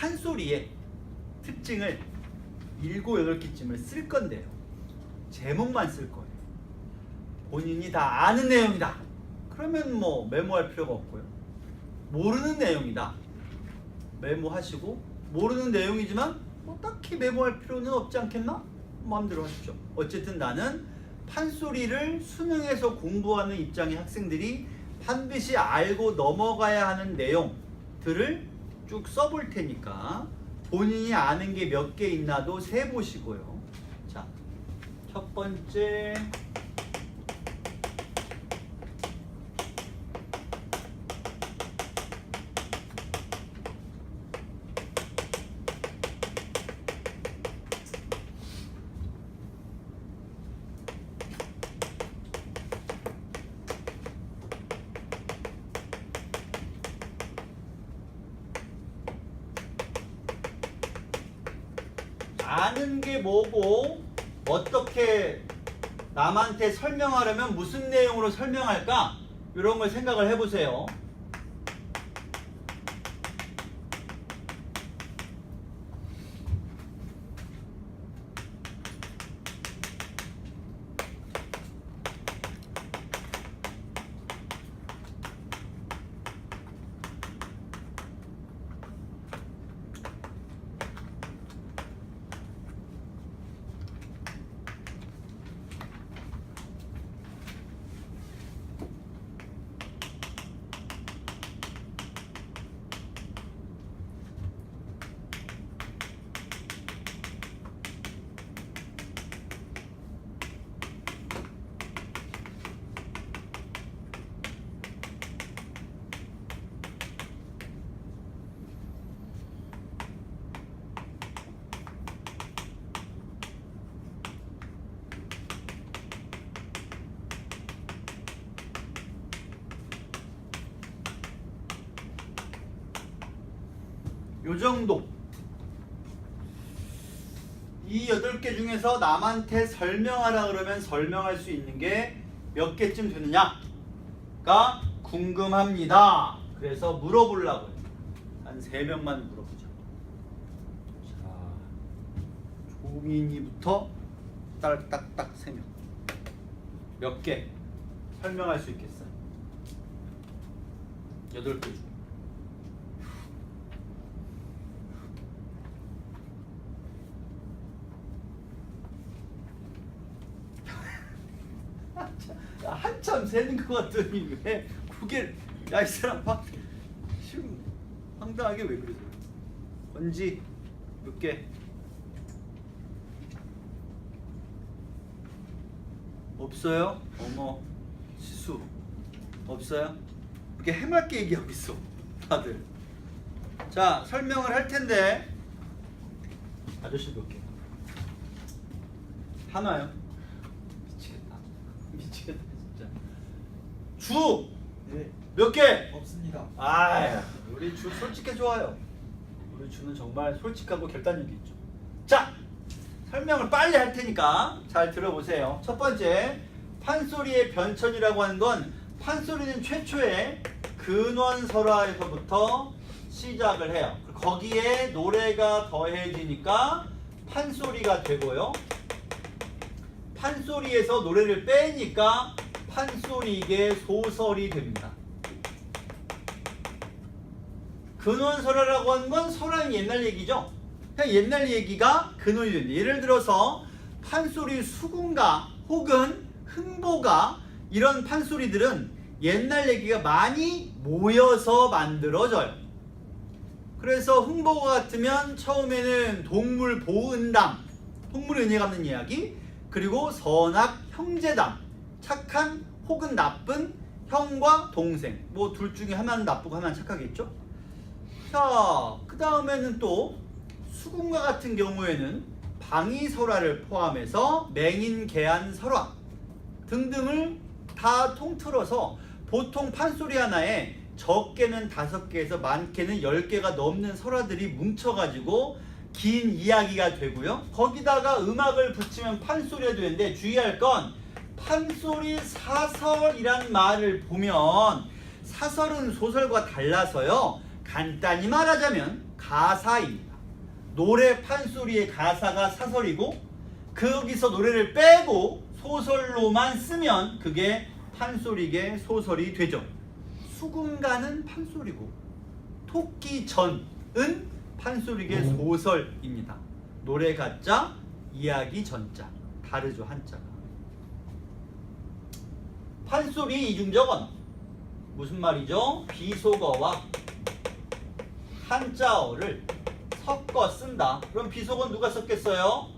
판소리의 특징을 7, 8개쯤을 쓸 건데요. 제목만 쓸 거예요. 본인이 다 아는 내용이다. 그러면 뭐 메모할 필요가 없고요. 모르는 내용이다. 메모하시고, 모르는 내용이지만 뭐 딱히 메모할 필요는 없지 않겠나? 마음대로 하십시오. 어쨌든 나는 판소리를 수능에서 공부하는 입장의 학생들이 반드시 알고 넘어가야 하는 내용들을 쭉 써볼 테니까 본인이 아는 게 몇 개 있나도 세보시고요. 자, 첫 번째 아는 게 뭐고 어떻게 남한테 설명하려면 무슨 내용으로 설명할까? 이런 걸 생각을 해보세요. 요 정도. 이 8개 중에서 남한테 설명하라 그러면 설명할 수 있는 게 몇 개쯤 되느냐가 궁금합니다. 그래서 물어보려고요. 한 3명만 물어보자. 자, 조민이부터 딱딱 3명. 몇 개 설명할 수 있겠어요? 8개 중. 한참 세는 것 같더니 왜 그게 야 이 사람 막 지금 황당하게 왜 그러세요? 건지 몇 개? 없어요? 어머 지수 없어요? 이렇게 해맑게 얘기하고 있어 다들. 자 설명을 할 텐데 아저씨 몇 개? 하나요? 미치겠다 진짜. 주! 네, 몇 개? 없습니다. 아, 우리 주 솔직해 좋아요. 우리 주는 정말 솔직하고 결단력이 있죠. 자, 설명을 빨리 할 테니까 잘 들어보세요. 첫 번째, 판소리의 변천이라고 하는 건 판소리는 최초에 근원설화에서부터 시작을 해요. 거기에 노래가 더해지니까 판소리가 되고요. 판소리에서 노래를 빼니까 판소리계 소설이 됩니다. 근원설화라고 하는 건 설화는 옛날 얘기죠. 그냥 옛날 얘기가 근원이 됩니다. 예를 들어서 판소리 수군가 혹은 흥보가 이런 판소리들은 옛날 얘기가 많이 모여서 만들어져요. 그래서 흥보가 같으면 처음에는 동물 보은담, 동물의 은혜 갚는 이야기, 그리고 선악 형제담, 착한 혹은 나쁜 형과 동생, 뭐 둘 중에 하나는 나쁘고 하나는 착하겠죠. 자, 그 다음에는 또 수군가 같은 경우에는 방위설화를 포함해서 맹인 계안설화 등등을 다 통틀어서 보통 판소리 하나에 적게는 5개에서 많게는 10개가 넘는 설화들이 뭉쳐가지고 긴 이야기가 되고요. 거기다가 음악을 붙이면 판소리가 되는데 주의할 건 판소리 사설이란 말을 보면 사설은 소설과 달라서요. 간단히 말하자면 가사입니다. 노래 판소리의 가사가 사설이고 거기서 노래를 빼고 소설로만 쓰면 그게 판소리계 소설이 되죠. 수군가는 판소리고 토끼전은 판소리계 소설입니다. 노래 가짜, 이야기 전자. 다르죠, 한자가. 판소리 이중적 언어. 무슨 말이죠? 비속어와 한자어를 섞어 쓴다. 그럼 비속어는 누가 썼겠어요?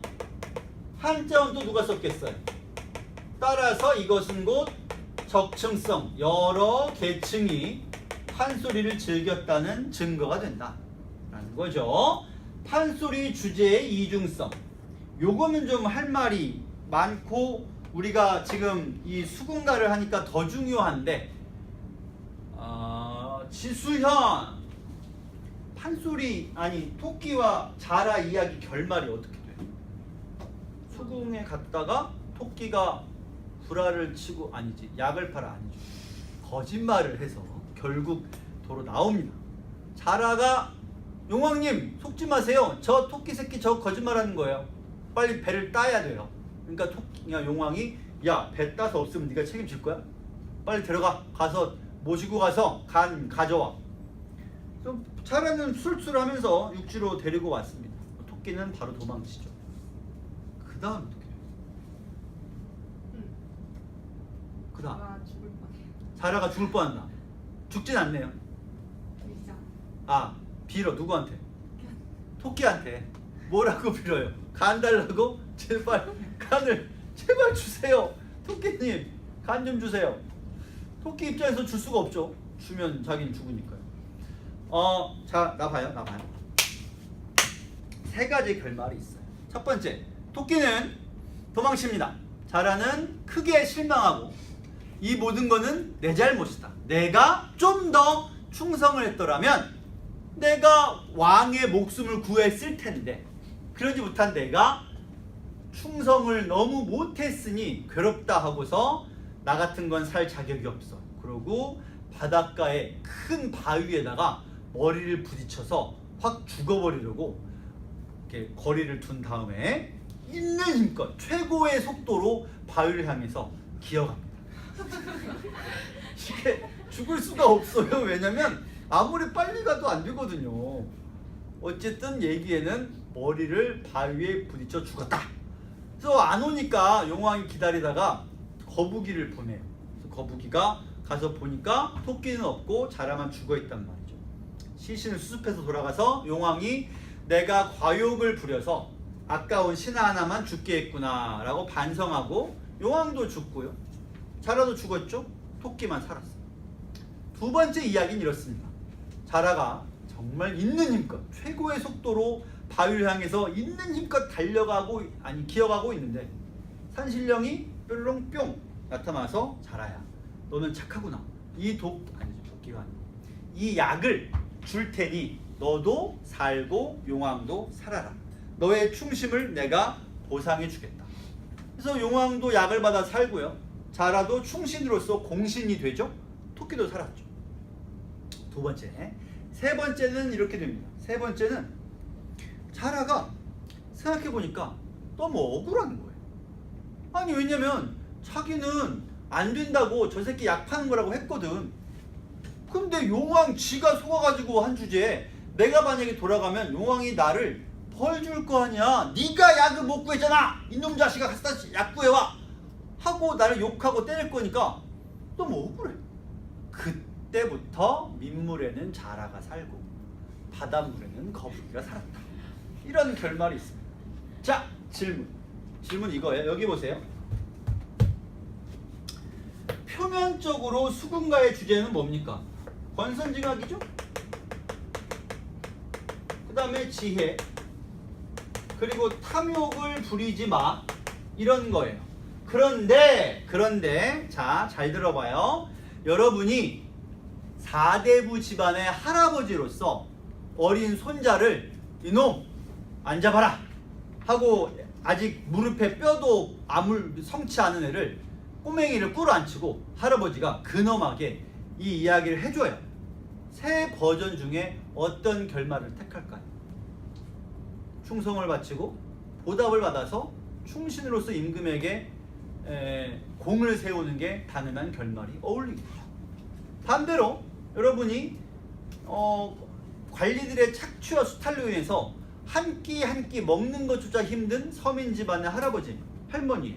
한자어는 또 누가 썼겠어요? 따라서 이것은 곧 적층성, 여러 계층이 판소리를 즐겼다는 증거가 된다 라는 거죠. 판소리 주제의 이중성, 요거는 좀 할 말이 많고 우리가 지금 이 수군가를 하니까 더 중요한데, 지수현 판소리 아니 토끼와 자라 이야기 결말이 어떻게 돼요? 수궁에 갔다가 토끼가 구라를 치고, 아니지, 약을 팔아, 아니죠, 거짓말을 해서 결국 도로 나옵니다. 자라가 용왕님 속지 마세요. 저 토끼 새끼 저 거짓말하는 거예요. 빨리 배를 따야 돼요. 그러니까 토끼야 용왕이 야, 배 따서 없으면 네가 책임질 거야? 빨리 데려가. 가서 모시고 가서 간 가져와. 자라는 술술하면서 육지로 데리고 왔습니다. 토끼는 바로 도망치죠. 그 다음 어떻게 해요? 그 다음 자라가 죽을 뻔한다. 죽진 않네요. 빌어. 누구한테? 토끼한테. 뭐라고 빌어요? 간 달라고? 제발 간을 제발 주세요. 토끼님 간 좀 주세요. 토끼 입장에서 줄 수가 없죠. 주면 자기는 죽으니까요. 자, 나 봐요. 세 가지 결말이 있어요. 첫 번째, 토끼는 도망칩니다. 자라는 크게 실망하고 이 모든 거는 내 잘못이다. 내가 좀 더 충성을 했더라면 내가 왕의 목숨을 구했을 텐데 그러지 못한 내가 충성을 너무 못했으니 괴롭다 하고서 나 같은 건 살 자격이 없어. 그러고 바닷가에 큰 바위에다가 머리를 부딪혀서 확 죽어버리려고 이렇게 거리를 둔 다음에 있는 힘껏 최고의 속도로 바위를 향해서 기어갑니다. 이게 죽을 수가 없어요. 왜냐면 아무리 빨리 가도 안 되거든요. 어쨌든 얘기에는 머리를 바위에 부딪혀 죽었다. 그래서 안 오니까 용왕이 기다리다가 거북이를 보내요. 그래서 거북이가 가서 보니까 토끼는 없고 자라만 죽어있단 말이죠. 시신을 수습해서 돌아가서 용왕이 내가 과욕을 부려서 아까운 신하 하나만 죽게 했구나 라고 반성하고 용왕도 죽고요. 자라도 죽었죠. 토끼만 살았어요. 두 번째 이야기는 이렇습니다. 자라가 정말 있는 힘껏 최고의 속도로 바위를 향해서 있는 힘껏 달려가고 기어가고 있는데 산신령이 뾰롱뿅 나타나서 자라야 너는 착하구나. 토끼가 아니고 이 약을 줄 테니 너도 살고 용왕도 살아라. 너의 충심을 내가 보상해 주겠다. 그래서 용왕도 약을 받아 살고요. 자라도 충신으로서 공신이 되죠. 토끼도 살았죠. 두 번째. 세 번째는 이렇게 됩니다. 세 번째는 자라가 생각해보니까 너무 억울한 거예요. 아니 왜냐면 자기는 안 된다고 저 새끼 약 파는 거라고 했거든. 근데 용왕 지가 속아가지고 한 주제에 내가 만약에 돌아가면 용왕이 나를 벌 줄 거 아니야. 네가 약을 못 구했잖아. 이놈 자식아 가서 약 구해와 하고 나를 욕하고 때릴 거니까 너무 억울해. 그때부터 민물에는 자라가 살고 바닷물에는 거북이가 살았다. 이런 결말이 있습니다. 자, 질문 이거예요. 여기 보세요. 표면적으로 수군가의 주제는 뭡니까? 권선징악이죠? 그 다음에 지혜, 그리고 탐욕을 부리지 마, 이런 거예요. 그런데 자, 잘 들어봐요. 여러분이 사대부 집안의 할아버지로서 어린 손자를 이놈 앉아봐라 하고 아직 무릎에 뼈도 아물 성치 않은 애를 꼬맹이를 꿇어앉히고 할아버지가 근엄하게 이 이야기를 해줘요. 세 버전 중에 어떤 결말을 택할까요? 충성을 바치고 보답을 받아서 충신으로서 임금에게 공을 세우는 게 당연한 결말이 어울리겠죠. 반대로 여러분이 관리들의 착취와 수탈로 인해서 한 끼 한 끼 먹는 것조차 힘든 서민 집안의 할아버지, 할머니,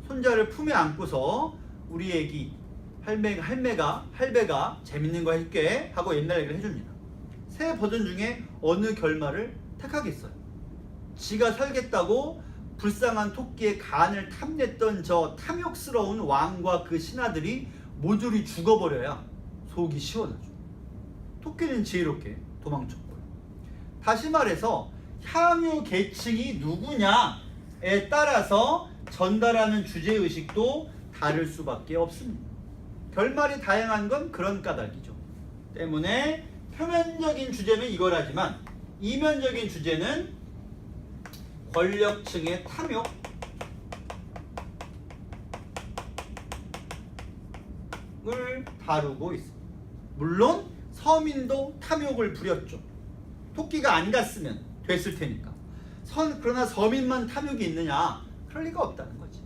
손자를 품에 안고서 우리 애기 할배가 재밌는 거 할게 하고 옛날 얘기를 해줍니다. 세 버전 중에 어느 결말을 택하겠어요? 지가 살겠다고 불쌍한 토끼의 간을 탐냈던 저 탐욕스러운 왕과 그 신하들이 모조리 죽어버려야 속이 시원하죠. 토끼는 지혜롭게 도망쳤고요. 다시 말해서 향유 계층이 누구냐에 따라서 전달하는 주제의식도 다를 수밖에 없습니다. 결말이 다양한 건 그런 까닭이죠. 때문에 표면적인 주제는 이걸 하지만 이면적인 주제는 권력층의 탐욕을 다루고 있습니다. 물론 서민도 탐욕을 부렸죠. 토끼가 안 갔으면 됐을 테니까. 그러나 서민만 탐욕이 있느냐? 그럴 리가 없다는 거지.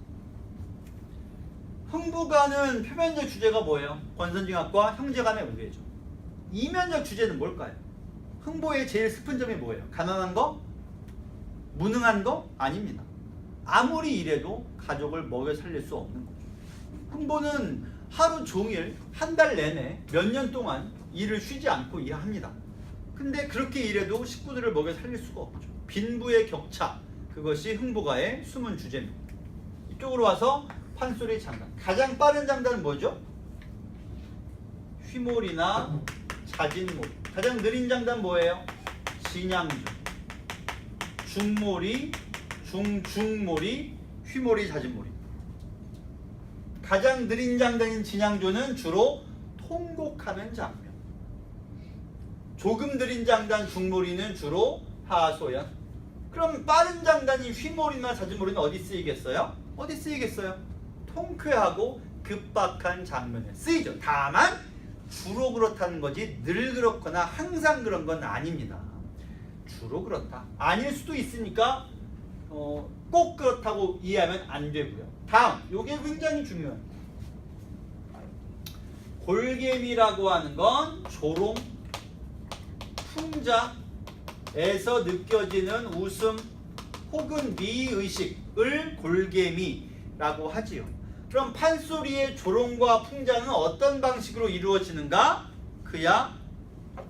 흥부가는 표면적 주제가 뭐예요? 권선징악과 형제간의 우애죠. 이면적 주제는 뭘까요? 흥보의 제일 슬픈 점이 뭐예요? 가난한 거? 무능한 거? 아닙니다. 아무리 일해도 가족을 먹여 살릴 수 없는 거죠. 흥보는 하루 종일 한 달 내내 몇 년 동안 일을 쉬지 않고 일합니다. 근데 그렇게 일해도 식구들을 먹여 살릴 수가 없죠. 빈부의 격차, 그것이 흥보가의 숨은 주제입니다. 이쪽으로 와서 판소리 장단. 가장 빠른 장단은 뭐죠? 휘몰이나 자진몰이. 가장 느린 장단 뭐예요? 진양조. 중몰이, 중몰이, 휘몰이, 자진몰이. 가장 느린 장단인 진양조는 주로 통곡하는 장면. 조금 느린 장단 중몰이는 주로 하소연. 그럼 빠른 장단인 휘몰이나 자진몰이는 어디 쓰이겠어요? 어디 쓰이겠어요? 통쾌하고 급박한 장면에 쓰이죠. 다만 주로 그렇다는 거지 늘 그렇거나 항상 그런 건 아닙니다. 주로 그렇다. 아닐 수도 있으니까 꼭 그렇다고 이해하면 안 되고요. 다음, 이게 굉장히 중요해요. 골개미라고 하는 건 조롱, 풍자에서 느껴지는 웃음 혹은 미의식을 골개미라고 하지요. 그럼 판소리의 조롱과 풍자는 어떤 방식으로 이루어지는가? 그야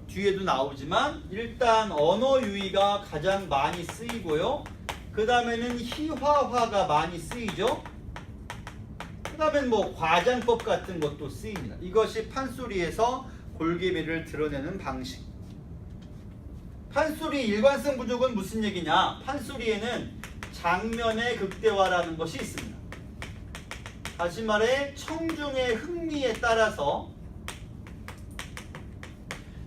뒤에도 나오지만 일단 언어 유희가 가장 많이 쓰이고요. 그 다음에는 희화화가 많이 쓰이죠. 그 다음엔 뭐 과장법 같은 것도 쓰입니다. 이것이 판소리에서 골개미를 드러내는 방식. 판소리 일관성 부족은 무슨 얘기냐? 판소리에는 장면의 극대화라는 것이 있습니다. 다시 말해 청중의 흥미에 따라서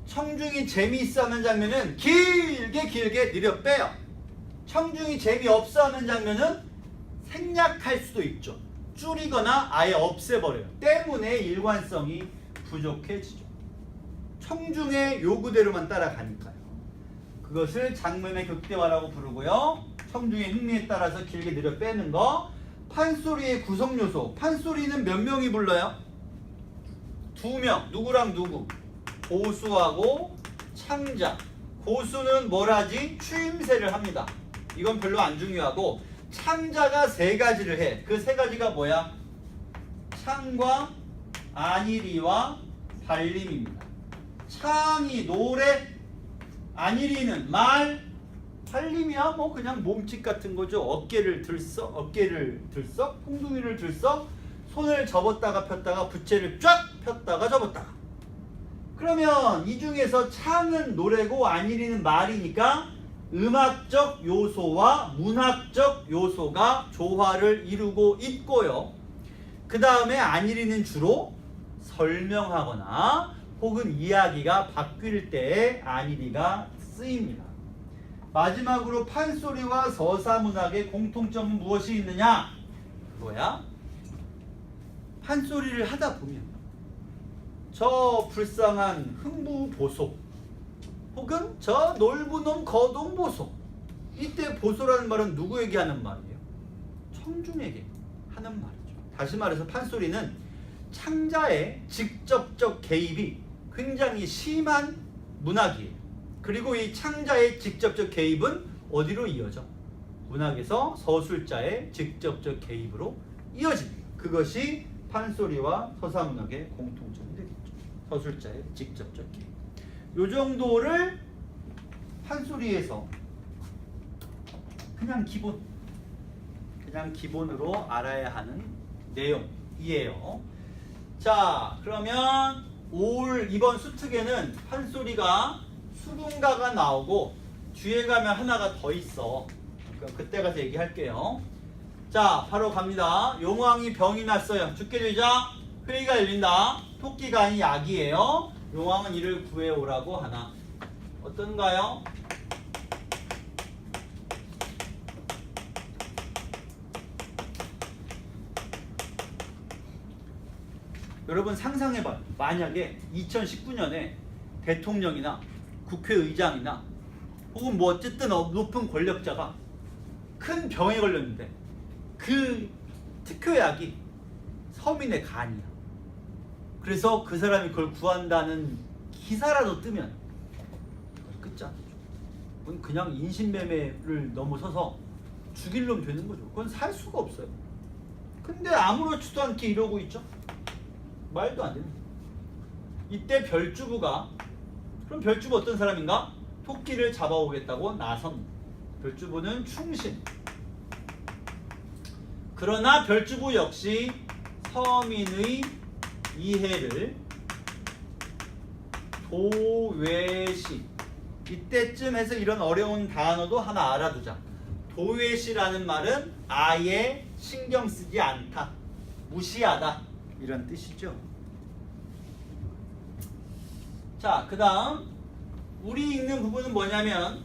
청중이 재미있어 하는 장면은 길게 느려 빼요. 청중이 재미없어 하는 장면은 생략할 수도 있죠. 줄이거나 아예 없애버려요. 때문에 일관성이 부족해지죠. 청중의 요구대로만 따라가니까요. 그것을 장면의 극대화라고 부르고요. 청중의 흥미에 따라서 길게 느려 빼는 거. 판소리의 구성요소. 판소리는 몇 명이 불러요? 2명. 누구랑 누구? 고수하고 창자. 고수는 뭘 하지? 추임새를 합니다. 이건 별로 안 중요하고 창자가 3가지를 해. 그 3가지가 뭐야? 창과 안일이와 발림입니다. 창이 노래, 안일이는 말, 발림이야 뭐 그냥 몸짓 같은 거죠. 어깨를 들썩, 콩둥이를 들썩, 손을 접었다가 폈다가 부채를 쫙 폈다가 접었다가. 그러면 이 중에서 창은 노래고 안일이는 말이니까 음악적 요소와 문학적 요소가 조화를 이루고 있고요. 그 다음에 안일이는 주로 설명하거나 혹은 이야기가 바뀔 때에 안일이가 쓰입니다. 마지막으로 판소리와 서사문학의 공통점은 무엇이 있느냐? 그거야. 판소리를 하다 보면 저 불쌍한 흥부보소 혹은 저 놀부놈 거동보소. 이때 보소라는 말은 누구에게 하는 말이에요? 청중에게 하는 말이죠. 다시 말해서 판소리는 창자의 직접적 개입이 굉장히 심한 문학이에요. 그리고 이 창자의 직접적 개입은 어디로 이어져? 문학에서 서술자의 직접적 개입으로 이어집니다. 그것이 판소리와 서사문학의 공통점이 되겠죠. 서술자의 직접적 개입. 요 정도를 판소리에서 그냥 기본으로 알아야 하는 내용이에요. 자, 그러면 이번 수특에는 판소리가 수군가가 나오고 뒤에 가면 하나가 더 있어. 그때 가서 얘기할게요. 자, 바로 갑니다. 용왕이 병이 났어요. 죽게 되자 회의가 열린다. 토끼가 아닌 약이에요. 용왕은 이를 구해오라고 하나. 어떤가요? 여러분 상상해봐요. 만약에 2019년에 대통령이나 국회의장이나 혹은 뭐 어쨌든 높은 권력자가 큰 병에 걸렸는데 그 특효약이 서민의 간이야. 그래서 그 사람이 그걸 구한다는 기사라도 뜨면 끝장이죠. 그건 그냥 인신매매를 넘어서서 죽일 놈 되는 거죠. 그건 살 수가 없어요. 근데 아무렇지도 않게 이러고 있죠. 말도 안 되는. 이때 별주부가, 그럼 별주부 어떤 사람인가? 토끼를 잡아오겠다고 나선. 별주부는 충신. 그러나 별주부 역시 서민의 이해를 도외시. 이때쯤 해서 이런 어려운 단어도 하나 알아두자. 도외시라는 말은 아예 신경 쓰지 않다, 무시하다, 이런 뜻이죠. 자, 그 다음 우리 읽는 부분은 뭐냐면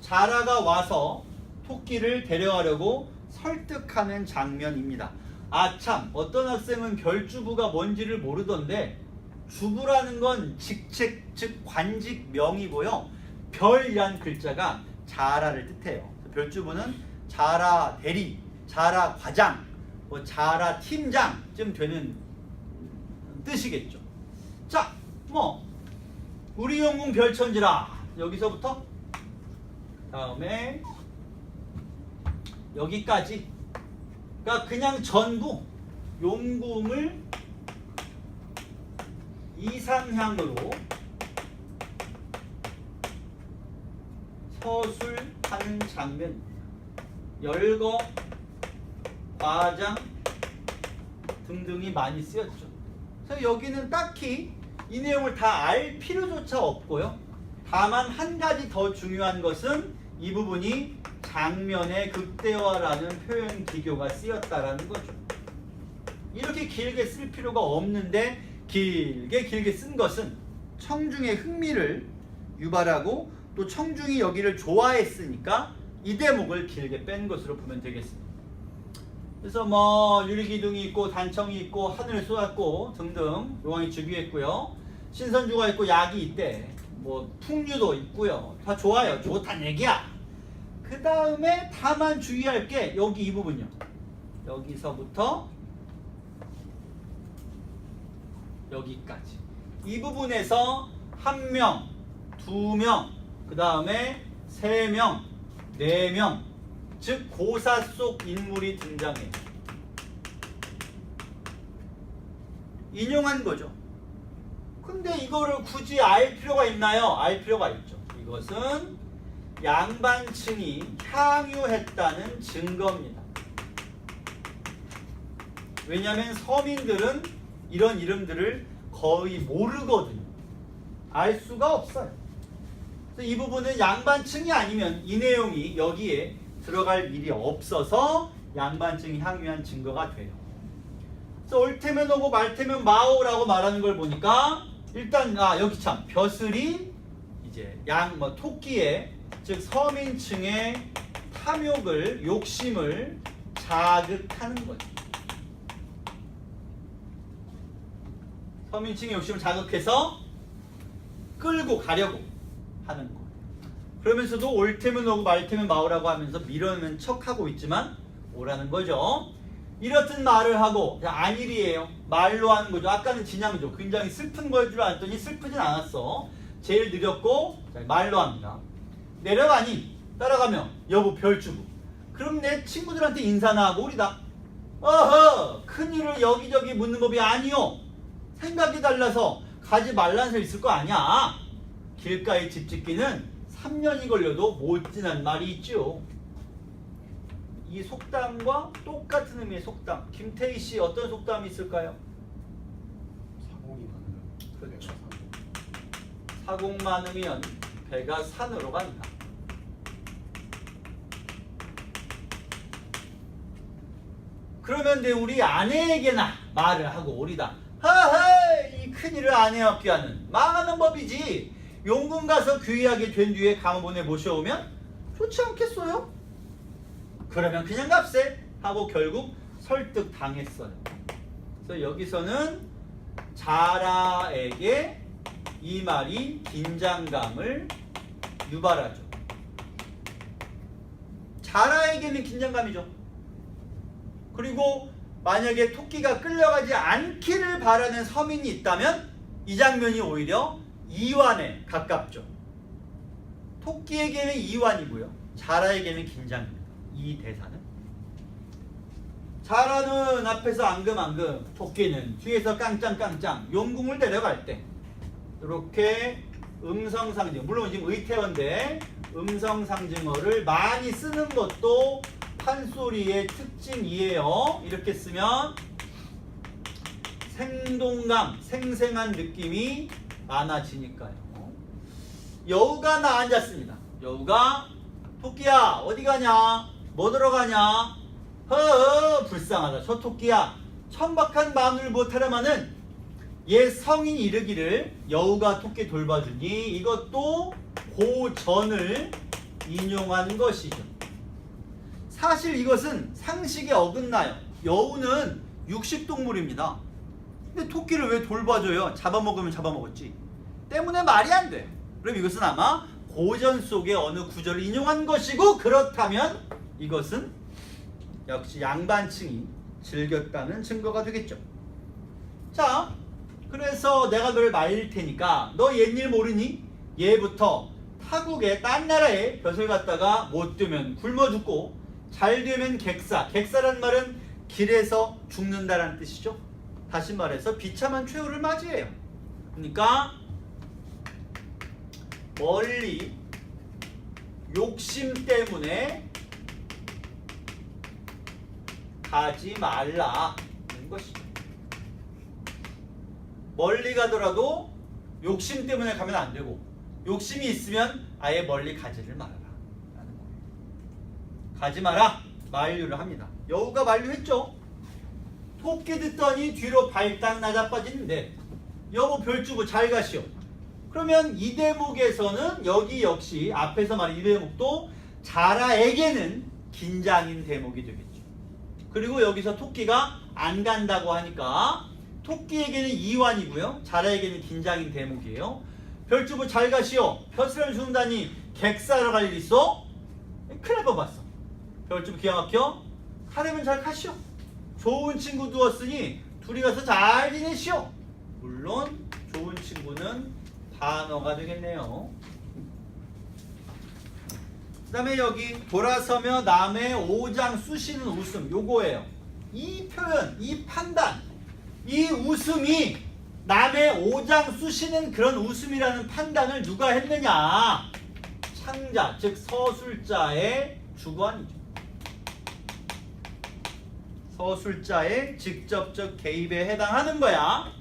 자라가 와서 토끼를 데려가려고 설득하는 장면입니다. 아참, 어떤 학생은 별주부가 뭔지를 모르던데 주부라는 건 직책, 즉 관직명이고요. 별이란 글자가 자라를 뜻해요. 별주부는 자라 대리, 자라 과장, 뭐 자라 팀장쯤 되는 뜻이겠죠. 자, 뭐 우리 용궁 별천지라 여기서부터 다음에 여기까지, 그러니까 그냥 전부 용궁을 이상향으로 서술하는 장면, 열거, 과장 등등이 많이 쓰였죠. 그래서 여기는 딱히 이 내용을 다 알 필요조차 없고요. 다만 한 가지 더 중요한 것은 이 부분이 장면의 극대화라는 표현 기교가 쓰였다라는 거죠. 이렇게 길게 쓸 필요가 없는데 길게 쓴 것은 청중의 흥미를 유발하고 또 청중이 여기를 좋아했으니까 이 대목을 길게 뺀 것으로 보면 되겠습니다. 그래서 뭐 유리기둥이 있고 단청이 있고 하늘을 쏟았고 등등 용왕이 즉위했고요. 신선주가 있고 약이 있대. 뭐 풍류도 있고요. 다 좋아요. 좋단 얘기야. 그 다음에 다만 주의할 게 여기 이 부분요. 여기서부터 여기까지. 이 부분에서 1명, 2명, 그 다음에 3명, 4명, 즉 고사 속 인물이 등장해요. 인용한 거죠. 근데 이거를 굳이 알 필요가 있나요? 알 필요가 있죠. 이것은 양반층이 향유했다는 증거입니다. 왜냐하면 서민들은 이런 이름들을 거의 모르거든요. 알 수가 없어요. 그래서 이 부분은 양반층이 아니면 이 내용이 여기에 들어갈 일이 없어서 양반층이 향유한 증거가 돼요. 그래서 옳테면 오고 말테면 마오라고 말하는 걸 보니까 일단 여기 참 벼슬이 이제 토끼의, 즉 서민층의 탐욕을, 욕심을 자극하는 거죠. 서민층의 욕심을 자극해서 끌고 가려고 하는 거예요. 그러면서도 옳테면 오고 말테면 마오라고 하면서 밀어내는 척하고 있지만 오라는 거죠. 이렇듯 말을 하고 안일이에요. 말로 하는 거죠. 아까는 진양이죠. 굉장히 슬픈 걸 줄 알았더니 슬프진 않았어. 제일 느렸고 말로 합니다. 내려가니 따라가며 여보 별 주고 그럼 내 친구들한테 인사나 하고 오리다. 어허 큰일을 여기저기 묻는 법이 아니오. 생각이 달라서 가지 말란 소 있을 거 아니야. 길가에 집 짓기는 3년이 걸려도 못 지난 말이 있죠. 이 속담과 똑같은 의미의 속담. 김태희 씨 어떤 속담이 있을까요? 사공이 많으면 그렇죠. 사공 많으면 배가 산으로 간다. 그러면 내 우리 아내에게나 말을 하고 오리다. 하하 이 큰일을 아내에게 하는 망하는 법이지. 용궁 가서 귀하게 된 뒤에 감원에 모셔오면 좋지 않겠어요? 그러면 그냥 값세 하고 결국 설득 당했어요. 그래서 여기서는 자라에게 이 말이 긴장감을 유발하죠. 자라에게는 긴장감이죠. 그리고 만약에 토끼가 끌려가지 않기를 바라는 서민이 있다면 이 장면이 오히려 이완에 가깝죠. 토끼에게는 이완이고요. 자라에게는 긴장입니다. 이 대사는. 자라는 앞에서 앙금앙금, 토끼는 뒤에서 깡짱깡짱 용궁을 데려갈 때 이렇게 음성상징, 물론 지금 의태어인데 음성상징어를 많이 쓰는 것도 판소리의 특징이에요. 이렇게 쓰면 생동감, 생생한 느낌이 많아지니까요. 여우가 나 앉았습니다. 여우가 토끼야 어디 가냐? 뭐 들어가냐? 허 불쌍하다. 저 토끼야 천박한 마음을 못하려마는 옛 성인이 이르기를 여우가 토끼 돌봐주니 이것도 고전을 인용한 것이죠. 사실 이것은 상식에 어긋나요. 여우는 육식동물입니다. 근데 토끼를 왜 돌봐줘요? 잡아먹으면 잡아먹었지. 때문에 말이 안 돼. 그럼 이것은 아마 고전 속의 어느 구절을 인용한 것이고 그렇다면 이것은 역시 양반층이 즐겼다는 증거가 되겠죠. 자, 그래서 내가 너를 말릴 테니까 너 옛일 모르니? 예부터 타국의 딴 나라에 벼슬 갔다가 못 되면 굶어 죽고 잘 되면 객사. 객사란 말은 길에서 죽는다라는 뜻이죠. 다시 말해서 비참한 최후를 맞이해요. 그러니까 멀리 욕심 때문에 가지 말라는 것이죠. 멀리 가더라도 욕심 때문에 가면 안 되고 욕심이 있으면 아예 멀리 가지를 말아라 라는 거예요. 가지 마라 만류를 합니다. 여우가 만류했죠. 토끼 듣더니 뒤로 발딱 낮아빠지는데 여보 별주부 잘 가시오. 그러면 이 대목에서는 여기 역시 앞에서 말한 이 대목도 자라에게는 긴장인 대목이 되겠죠. 그리고 여기서 토끼가 안 간다고 하니까 토끼에게는 이완이고요. 자라에게는 긴장인 대목이에요. 별주부 잘 가시오. 벼슬을 주는다니 객사하러 갈 일 있어? 큰일 날 뻔봤어. 별주부 기가 막혀. 하려면 잘 가시오. 좋은 친구 두었으니 둘이 가서 잘 지내시오. 물론 좋은 친구는 반어가 되겠네요. 그 다음에 여기 돌아서며 남의 오장 쑤시는 웃음 요거예요. 이 표현, 이 판단, 이 웃음이 남의 오장 쑤시는 그런 웃음이라는 판단을 누가 했느냐? 창자, 즉 서술자의 주관이죠. 서술자의 직접적 개입에 해당하는 거야.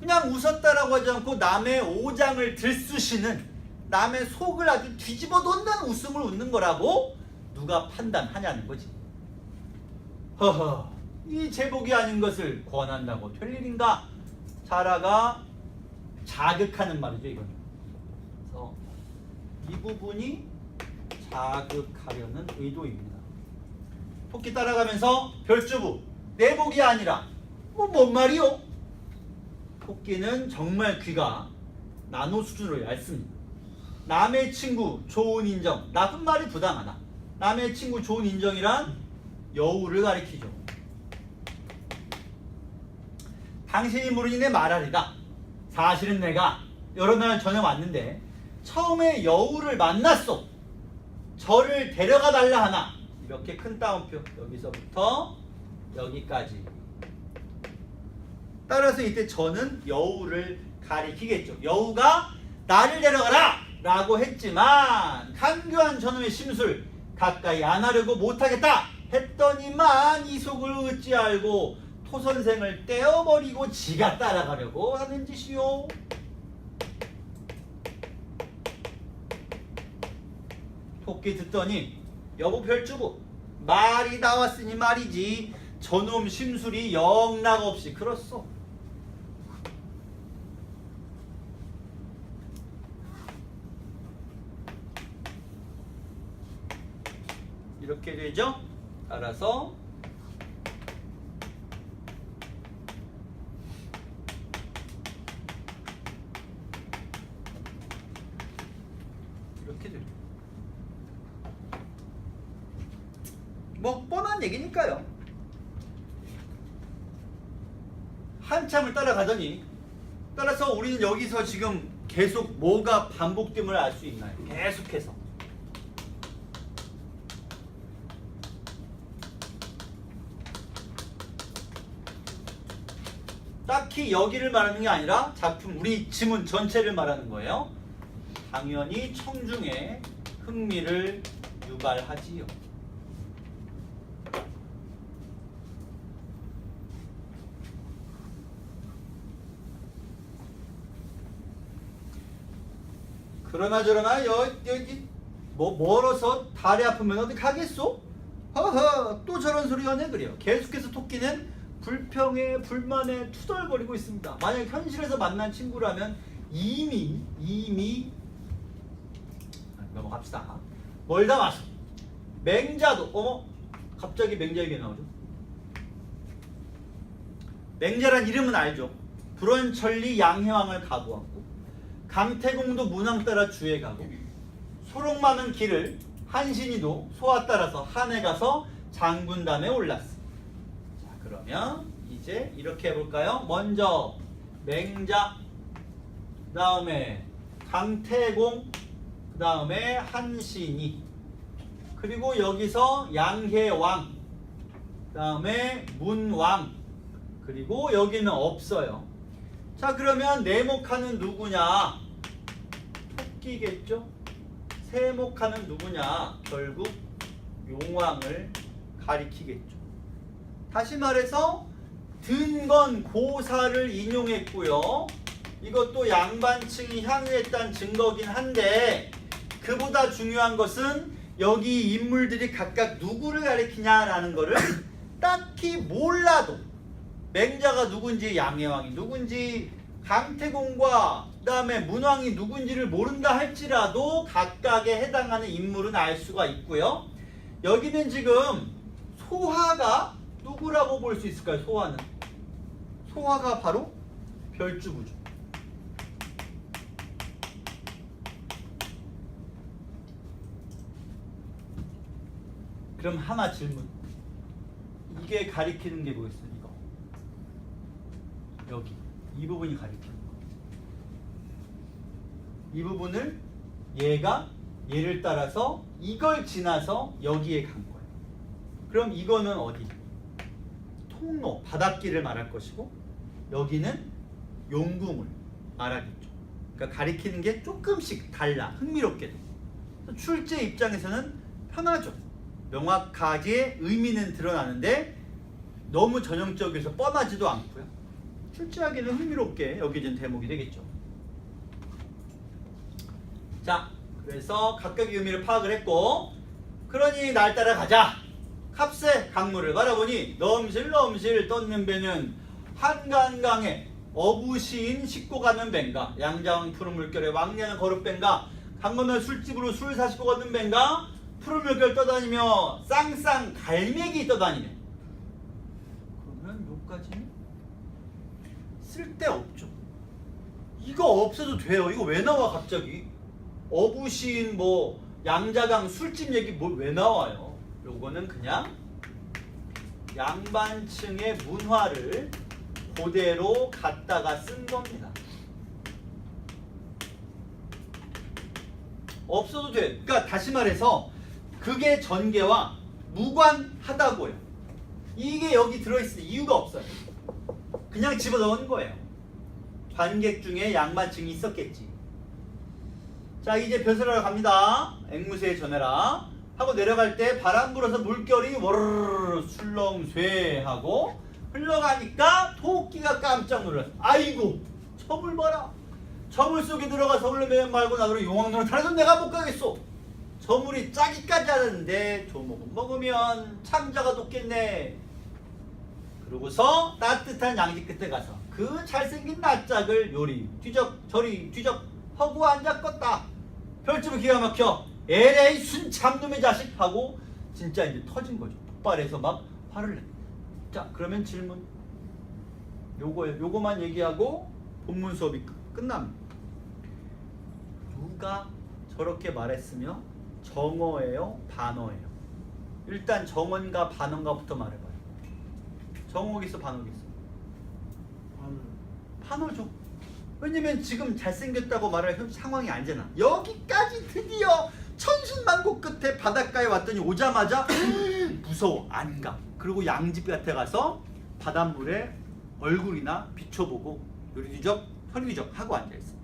그냥 웃었다라고 하지 않고 남의 오장을 들쑤시는 남의 속을 아주 뒤집어 놓는 웃음을 웃는 거라고 누가 판단하냐는 거지. 허허, 이 제복이 아닌 것을 권한다고 될 일인가? 자라가 자극하는 말이죠, 이건. 그래서 이 부분이 자극하려는 의도입니다. 토끼 따라가면서 별주부, 내 복이 아니라 뭔 말이요? 토끼는 정말 귀가 나노 수준으로 얇습니다. 남의 친구 좋은 인정, 나쁜 말이 부당하다. 남의 친구 좋은 인정이란 여우를 가리키죠. 당신이 모르니 내 말하리다. 사실은 내가 여러 날 전에 왔는데 처음에 여우를 만났어. 저를 데려가 달라 하나. 이렇게 큰 따옴표, 여기서부터 여기까지. 따라서 이때 저는 여우를 가리키겠죠. 여우가 나를 데려가라 라고 했지만 간교한 저놈의 심술 가까이 안 하려고 못하겠다 했더니만 이 속을 어찌 알고 토선생을 떼어버리고 지가 따라가려고 하는 짓이요. 토끼 듣더니 여보 별주부 말이 나왔으니 말이지 저놈 심술이 영락 없이 그렇소. 이렇게 되죠. 따라서 이렇게 됩니다. 뭐 뻔한 얘기니까요. 한참을 따라가더니 따라서 우리는 여기서 지금 계속 뭐가 반복됨을 알 수 있나요? 계속해서 딱히 여기를 말하는 게 아니라 작품 우리 지문 전체를 말하는 거예요. 당연히 청중의 흥미를 유발하지요. 그러나 저러나 여기 뭐 멀어서 다리 아프면 어디 가겠소? 허허 또 저런 소리가 네 그래요. 계속해서 토끼는 불평에 불만에 투덜거리고 있습니다. 만약 현실에서 만난 친구라면 이미 넘어갑시다. 멀다 마서 맹자도 어머 갑자기 맹자 얘기 나오죠. 맹자란 이름은 알죠. 불원천리 양해왕을 가보았고 강태공도 문왕 따라 주에 가고 소록 많은 길을 한신이도 소와 따라서 한에 가서 장군담에 올랐어. 자 그러면 이제 이렇게 해볼까요? 먼저 맹자, 그 다음에 강태공, 그 다음에 한신이, 그리고 여기서 양해왕, 그 다음에 문왕, 그리고 여기는 없어요. 자 그러면 네모칸은 누구냐? 토끼겠죠? 세모칸은 누구냐? 결국 용왕을 가리키겠죠. 다시 말해서 등건고사를 인용했고요. 이것도 양반층이 향유했다는 증거긴 한데 그보다 중요한 것은 여기 인물들이 각각 누구를 가리키냐라는 거를 딱히 몰라도 맹자가 누군지 양해왕이 누군지 강태공과 그 다음에 문왕이 누군지를 모른다 할지라도 각각에 해당하는 인물은 알 수가 있고요. 여기는 지금 소화가 누구라고 볼 수 있을까요? 소화는 소화가 바로 별주부죠. 그럼 하나 질문. 이게 가리키는 게 뭐였어요? 이거 여기 이 부분이 가리키는 거. 이 부분을 얘를 따라서 이걸 지나서 여기에 간 거예요. 그럼 이거는 어디? 통로, 바닷길을 말할 것이고 여기는 용궁을 말하겠죠. 그러니까 가리키는 게 조금씩 달라. 흥미롭게도. 출제 입장에서는 편하죠. 명확하게 의미는 드러나는데 너무 전형적이어서 뻔하지도 않고요. 출제하기는 흥미롭게 여겨진 대목이 되겠죠. 자, 그래서 각각의 의미를 파악을 했고, 그러니 날 따라가자. 값새 강물을 바라보니 넘실넘실 떴는 배는 한간강에 어부시인 싣고 가는 배인가, 양자왕 푸른 물결에 왕래하는 거룻배인가, 강 건너 술집으로 술 사시고 걷는 배인가, 푸른 물결 떠다니며 쌍쌍 갈매기 떠다니며. 그러면 요까지는 쓸데없죠. 이거 없어도 돼요. 이거 왜 나와 갑자기? 어부시인 뭐 양자강 술집 얘기 뭐 왜 나와요? 요거는 그냥 양반층의 문화를 그대로 갖다가 쓴 겁니다. 없어도 돼. 그러니까 다시 말해서 그게 전개와 무관하다고요. 이게 여기 들어있을 이유가 없어요. 그냥 집어넣은 거예요. 관객 중에 양반층이 있었겠지. 자, 이제 벼슬하러 갑니다. 앵무새 전해라 하고 내려갈 때 바람 불어서 물결이 워르르 술렁쇠하고 흘러가니까 토끼가 깜짝 놀랐어. 아이고, 저물 봐라. 저물 속에 들어가서 흘러매면 말고 나더러 용왕로를 타려도 내가 못 가겠소. 저물이 짜기까지 하는데 조목은 먹으면 참자가 높겠네. 그러고서 따뜻한 양지 끝에 가서 그 잘생긴 낯짝을 요리 뒤적 저리 뒤적 하고 앉았겠다. 별집을 기가 막혀. 에레이 순참놈의 자식 하고 진짜 이제 터진 거죠. 폭발해서 막 화를 내. 자, 그러면 질문. 요거예요. 요거만 얘기하고 본문 수업이 끝납니다. 누가 저렇게 말했으며 정어예요? 반어예요? 일단 정언가 반언가부터 말해봐요. 정어겠어? 반어겠어? 반어죠. 왜냐면 지금 잘생겼다고 말할 상황이 아니잖아. 여기까지 드디어 천신만고 끝에 바닷가에 왔더니 오자마자 무서워 안 가. 그리고 양집 곁에 가서 바닷물에 얼굴이나 비춰보고 요리 뒤적 허리 뒤적 하고 앉아있어.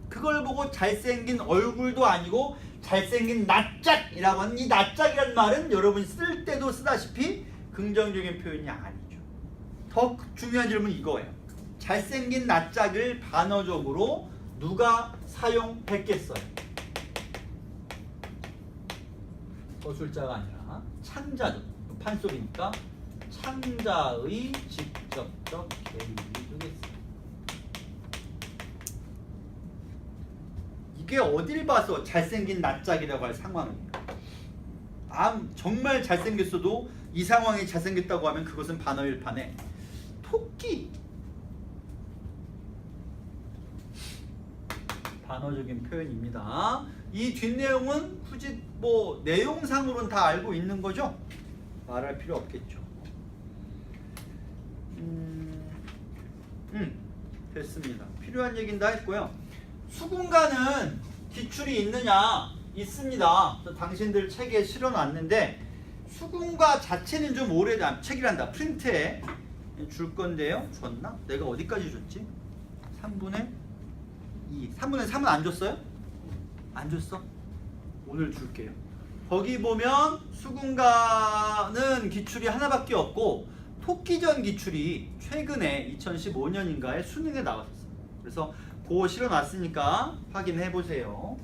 그걸 보고 잘생긴 얼굴도 아니고 잘생긴 낯짝이라고 하는 이 낯짝이라는 말은 여러분이 쓸 때도 쓰다시피 긍정적인 표현이 아니죠. 더 중요한 질문은 이거예요. 잘생긴 낯짝을 반어적으로 누가 사용했겠어요? 거술자가 아니라 창자죠. 판소리니까 창자의 직접적 개입이 되겠어요. 이게 어딜 봐서 잘생긴 낯짝이라고 할 상황이에요. 정말 잘생겼어도 이 상황이 잘생겼다고 하면 그것은 반어일 판에 토끼 반어적인 표현입니다. 이 뒷내용은 굳이 뭐 내용상으로는 다 알고 있는 거죠? 말할 필요 없겠죠. 됐습니다. 필요한 얘기는 다 했고요. 수군가는 기출이 있느냐? 있습니다. 당신들 책에 실어놨는데 수군가 자체는 좀 오래된 책이란다. 프린트에 줄 건데요. 줬나? 내가 어디까지 줬지? 3분의 2. 3분의 3은 안 줬어요? 안 줬어? 오늘 줄게요. 거기 보면 수군가는 기출이 하나밖에 없고 토끼전 기출이 최근에 2015년인가에 수능에 나왔었어요. 그래서 그거 실어놨으니까 확인해 보세요.